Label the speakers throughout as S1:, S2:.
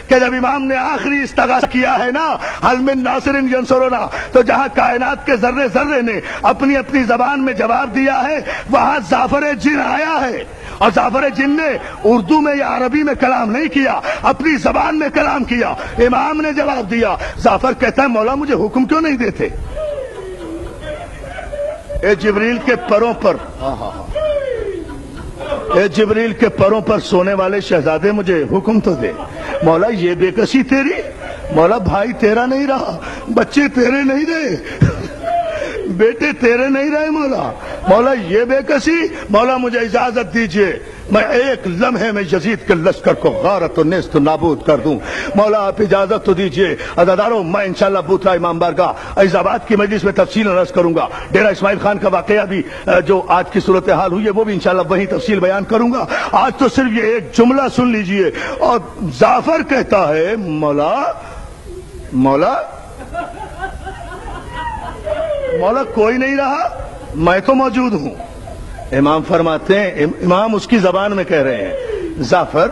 S1: کہ جب امام نے آخری استغاثہ کیا ہے نا، حل من ناصر ینصرنا، تو جہاں کائنات کے ذرے ذرے نے اپنی اپنی زبان میں جواب دیا ہے، وہاں زعفر جن آیا ہے، اور زعفر جن نے اردو میں یا عربی میں کلام نہیں کیا، اپنی زبان میں کلام کیا، امام نے جواب دیا۔ زعفر کہتا ہے مولا مجھے حکم کیوں نہیں دیتے؟ اے جبریل کے پروں پر، اے جبریل کے پروں پر سونے والے شہزادے مجھے حکم تو دے۔ مولا یہ بے کسی تیری؟ مولا بھائی تیرا نہیں رہا، بچے تیرے نہیں رہے، بیٹے تیرے نہیں رہے مولا۔ مولا یہ بے کسی؟ مولا مجھے اجازت دیجئے، میں ایک لمحے میں یزید کے لشکر کو غارت و نیست و نابود کر دوں۔ مولا آپ اجازت تو دیجئے۔ عزادارو میں انشاءاللہ بوتھرا امام بارگاہ عزیز آباد کی مجلس میں تفصیل عرض کروں گا۔ ڈیرہ اسماعیل خان کا واقعہ بھی جو آج کی صورتحال ہوئی ہے وہ بھی انشاءاللہ وہی تفصیل بیان کروں گا۔ آج تو صرف یہ ایک جملہ سن لیجئے۔ اور زعفر کہتا ہے مولا مولا مولا کوئی نہیں رہا، میں تو موجود ہوں۔ امام فرماتے ہیں، امام اس کی زبان میں کہہ رہے ہیں، زعفر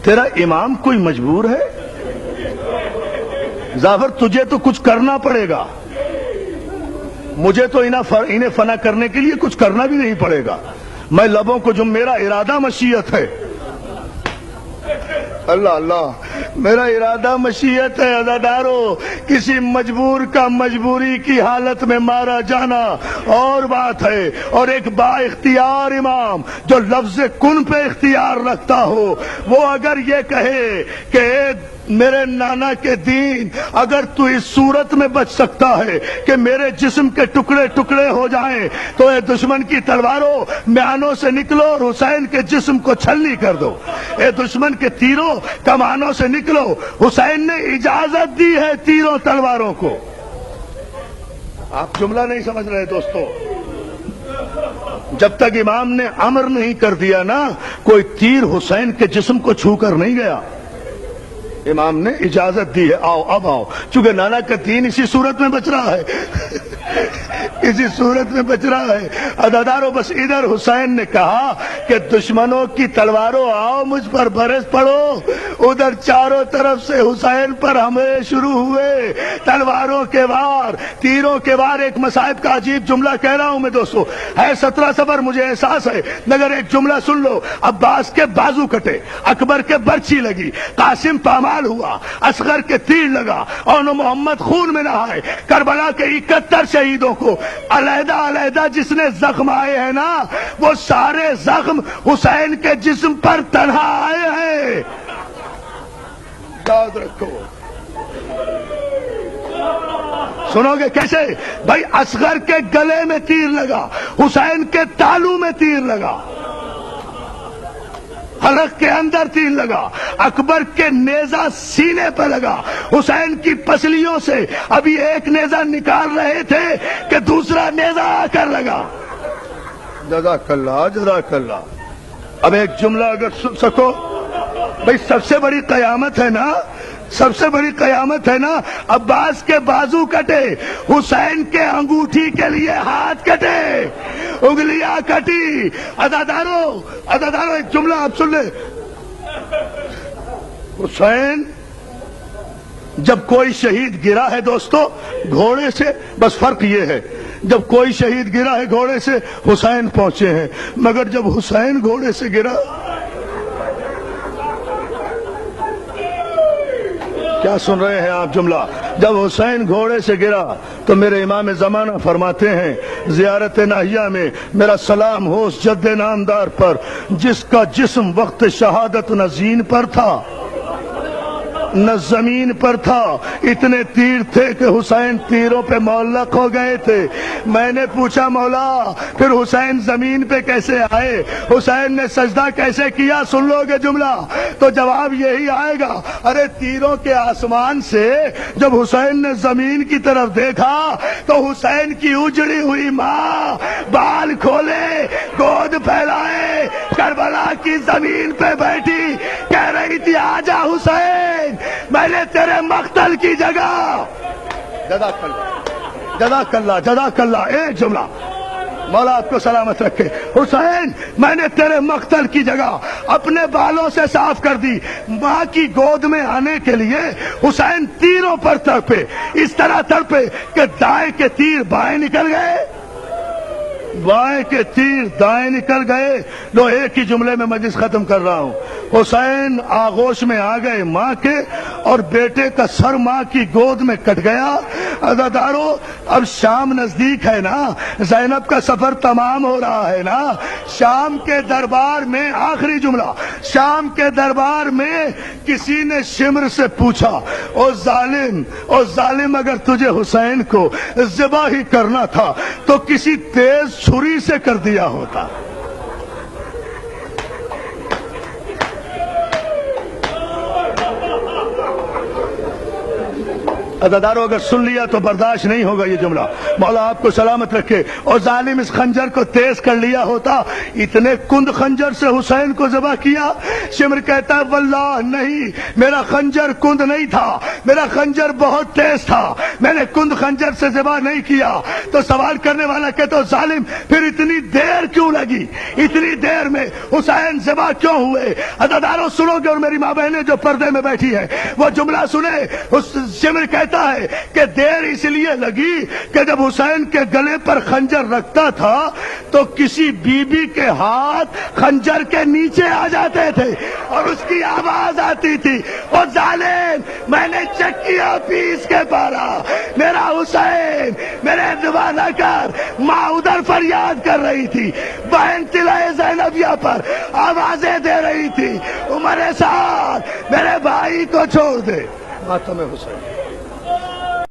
S1: تیرا امام کوئی مجبور ہے؟ زعفر تجھے تو کچھ کرنا پڑے گا، مجھے تو انہیں فنا کرنے کے لیے کچھ کرنا بھی نہیں پڑے گا۔ میں لبوں کو جو میرا ارادہ مشیت ہے، اللہ اللہ، میرا ارادہ مشیت ہے۔ عزادارو کسی مجبور کا مجبوری کی حالت میں مارا جانا اور بات ہے، اور ایک با اختیار امام جو لفظ کن پہ اختیار رکھتا ہو، وہ اگر یہ کہے کہ میرے نانا کے دین اگر تو اس صورت میں بچ سکتا ہے کہ میرے جسم کے ٹکڑے ٹکڑے ہو جائیں تو اے دشمن کی تلواروں میانوں سے نکلو اور حسین کے جسم کو چھلنی کر دو۔ اے دشمن کے تیروں کمانوں سے نکلو، حسین نے اجازت دی ہے تیروں تلواروں کو۔ آپ جملہ نہیں سمجھ رہے دوستو، جب تک امام نے امر نہیں کر دیا نا، کوئی تیر حسین کے جسم کو چھو کر نہیں گیا۔ امام نے اجازت دی ہے، آؤ اب آؤ، چونکہ نانا کا دین اسی صورت میں بچ رہا ہے، اسی صورت میں بچ رہا ہے۔ عزادارو بس ادھر حسین نے کہا کہ دشمنوں کی تلواروں آؤ مجھ پر برس پڑو، ادھر چاروں طرف سے حسین پر حملے شروع ہوئے، تلواروں کے وار، تیروں کے وار۔ ایک مصائب کا عجیب جملہ کہہ رہا ہوں میں دوستو، ہے 17 صفر مجھے احساس ہے، مگر ایک جملہ سن لو۔ عباس کے بازو کٹے، اکبر کے برچھی لگی، قاسم پامال ہوا، اصغر کے تیر لگا، اور محمد خون میں نہائے۔ کربلا کے 71 شہیدوں کو علیحدہ علیحدہ جس نے زخم آئے ہیں نا، وہ سارے زخم حسین کے جسم پر تنہا آئے ہیں، یاد رکھو۔ سنو گے کیسے؟ بھائی اصغر کے گلے میں تیر لگا، حسین کے تالو میں تیر لگا، حلق کے اندر تیر لگا، اکبر کے نیزہ سینے پہ لگا، حسین کی پسلیوں سے ابھی ایک نیزہ نکال رہے تھے کہ دوسرا نیزہ آ کر لگا۔ جزاک اللہ جزاک اللہ۔ اب ایک جملہ اگر سن سکو، بھئی سب سے بڑی قیامت ہے نا، سب سے بڑی قیامت ہے نا، عباس کے بازو کٹے، حسین کے انگوٹھی کے لیے ہاتھ کٹے، انگلیاں کٹی۔ عزادارو ایک جملہ آپ سن لیں، حسین جب کوئی شہید گرا ہے دوستو گھوڑے سے، بس فرق یہ ہے جب کوئی شہید گرا ہے گھوڑے سے حسین پہنچے ہیں، مگر جب حسین گھوڑے سے گرا، کیا سن رہے ہیں آپ جملہ؟ جب حسین گھوڑے سے گرا تو میرے امام زمانہ فرماتے ہیں زیارت ناہیہ میں، میرا سلام ہو اس جد نامدار پر جس کا جسم وقت شہادت نہ زین پر تھا نہ زمین پر تھا، اتنے تیر تھے کہ حسین تیروں پہ معلق ہو گئے تھے۔ میں نے پوچھا مولا پھر حسین زمین پہ کیسے آئے، حسین نے سجدہ کیسے کیا؟ سن لو گے جملہ تو جواب یہی آئے گا، ارے تیروں کے آسمان سے جب حسین نے زمین کی طرف دیکھا تو حسین کی اجڑی ہوئی ماں بال کھولے، گود پھیلائے، کربلا کی زمین پہ بیٹھی، کہہ رہی تھی آجا حسین، میں نے تیرے مقتل کی جگہ۔ جزاک اللہ جزاک اللہ جزاک اللہ۔ ایک جملہ مولا آپ کو سلامت رکھے۔ حسین میں نے تیرے مقتل کی جگہ اپنے بالوں سے صاف کر دی، ماں کی گود میں آنے کے لیے حسین تیروں پر تڑپے، اس طرح تڑپے کہ دائیں کے تیر بائیں نکل گئے، بائیں کے تیر دائیں نکل گئے۔ لو ایک ہی جملے میں مجلس ختم کر رہا ہوں۔ حسین آغوش میں آ گئے ماں کے، اور بیٹے کا سر ماں کی گود میں کٹ گیا۔ عزادارو اب شام نزدیک ہے نا، زینب کا سفر تمام ہو رہا ہے نا۔ شام کے دربار میں آخری جملہ، شام کے دربار میں کسی نے شمر سے پوچھا، او ظالم اگر تجھے حسین کو ذبح ہی کرنا تھا تو کسی تیز چھری سے کر دیا ہوتا۔ عزادارو اگر سن لیا تو برداشت نہیں ہوگا یہ جملہ، مولا آپ کو سلامت رکھے۔ اور ظالم اس خنجر کو تیز کر لیا ہوتا، اتنے کند خنجر سے حسین کو ذبح کیا۔ شمر کہتا ہے واللہ نہیں، میرا خنجر کند نہیں تھا، میرا خنجر بہت تیز تھا، میں نے کند خنجر سے ذبح نہیں کیا۔ تو سوال کرنے والا کہتا ظالم پھر اتنی دیر کیوں لگی، اتنی دیر میں حسین ذبح کیوں ہوئے؟ عزادارو سنو گے، اور میری ماں بہنیں جو پردے میں بیٹھی ہیں وہ جملہ سنے۔ شمر کہتا ہے کہ دیر اس لیے لگی کہ جب حسین کے گلے پر خنجر رکھتا تھا تو کسی بی بی کے ہاتھ خنجر کے نیچے آ جاتے تھے اور اس کی آواز آتی تھی، اور ظالم میں نے چکیاں پیس کے پارا، میرا حسین میرے ذبح نہ کر۔ ماں ادھر فریاد کر رہی تھی، بہن طلعہ زینبیہ پر آوازیں دے رہی تھی، عمر سعد میرے بھائی کو چھوڑ دے۔ ماتم حسین